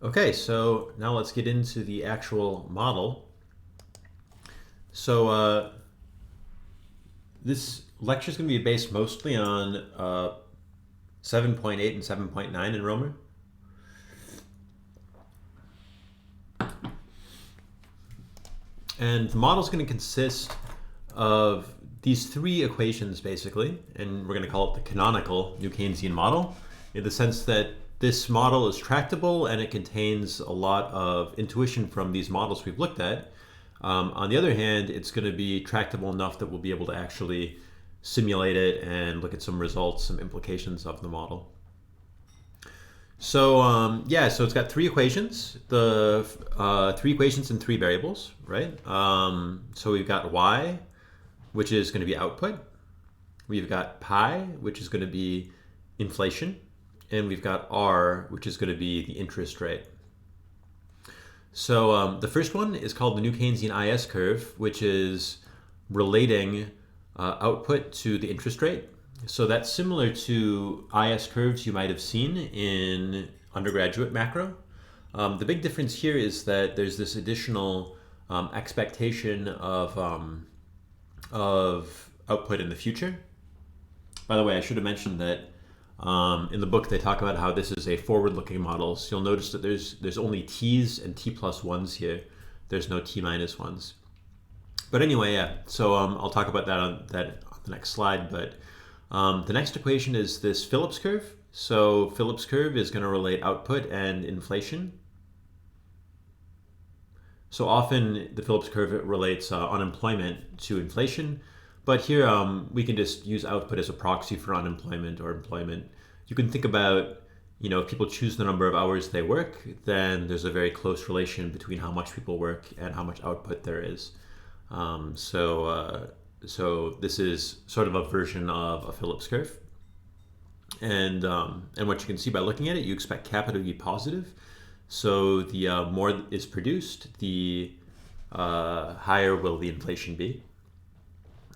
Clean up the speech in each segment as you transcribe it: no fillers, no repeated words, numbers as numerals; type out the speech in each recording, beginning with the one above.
Okay, so now let's get into the actual model. So this lecture is going to be based mostly on 7.8 and 7.9 in Romer. And the model is going to consist of these three equations, basically, and we're going to call it the canonical New Keynesian model, in the sense that this model is tractable and it contains a lot of intuition from these models we've looked at. On the other hand, it's going to be tractable enough that we'll be able to actually simulate it and look at some results, some implications of the model. So so it's got three equations, the three equations in three variables, right? So we've got y, which is going to be output. We've got pi, which is going to be inflation. And we've got r, which is going to be the interest rate. So the first one is called the New Keynesian Is curve, which is relating output to the interest rate. So that's similar to IS curves you might have seen in undergraduate macro. The big difference here is that there's this additional expectation of output in the future. By the way, I should have mentioned that in the book they talk about how this is a forward-looking model. So you'll notice that there's only t's and t plus ones here. There's no t minus ones. But anyway, yeah. So I'll talk about that on the next slide. But the next equation is this Phillips curve. So Phillips curve is going to relate output and inflation. So often the Phillips curve relates unemployment to inflation. But here we can just use output as a proxy for unemployment or employment. You can think about, if people choose the number of hours they work, then there's a very close relation between how much people work and how much output there is. So this is sort of a version of a Phillips curve. And what you can see by looking at it, you expect kappa to be positive. So the more is produced, the higher will the inflation be.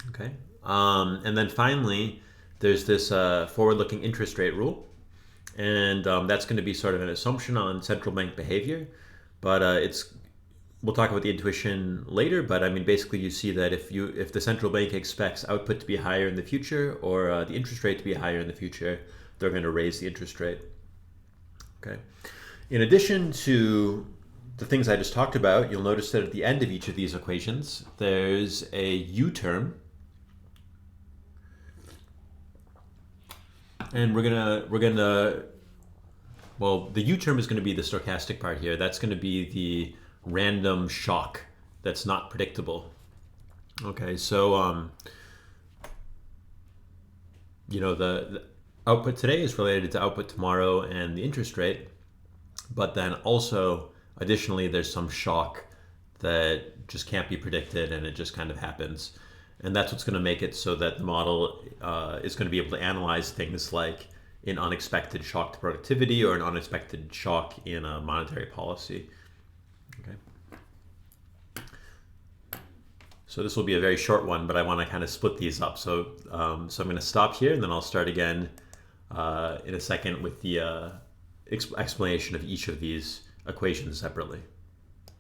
Okay. And then finally, there's this forward-looking interest rate rule. And that's going to be sort of an assumption on central bank behavior. But we'll talk about the intuition later, but I mean, basically you see that if the central bank expects output to be higher in the future or the interest rate to be higher in the future, they're going to raise the interest rate. Okay. In addition to the things I just talked about, you'll notice that at the end of each of these equations, there's a U term. And the U term is going to be the stochastic part here. That's going to be the random shock that's not predictable. Okay, so the output today is related to output tomorrow and the interest rate, but then also additionally there's some shock that just can't be predicted and it just kind of happens. And that's what's going to make it so that the model is going to be able to analyze things like an unexpected shock to productivity or an unexpected shock in a monetary policy. Okay. So this will be a very short one, but I want to kind of split these up. So I'm going to stop here and then I'll start again in a second with the explanation of each of these equations separately.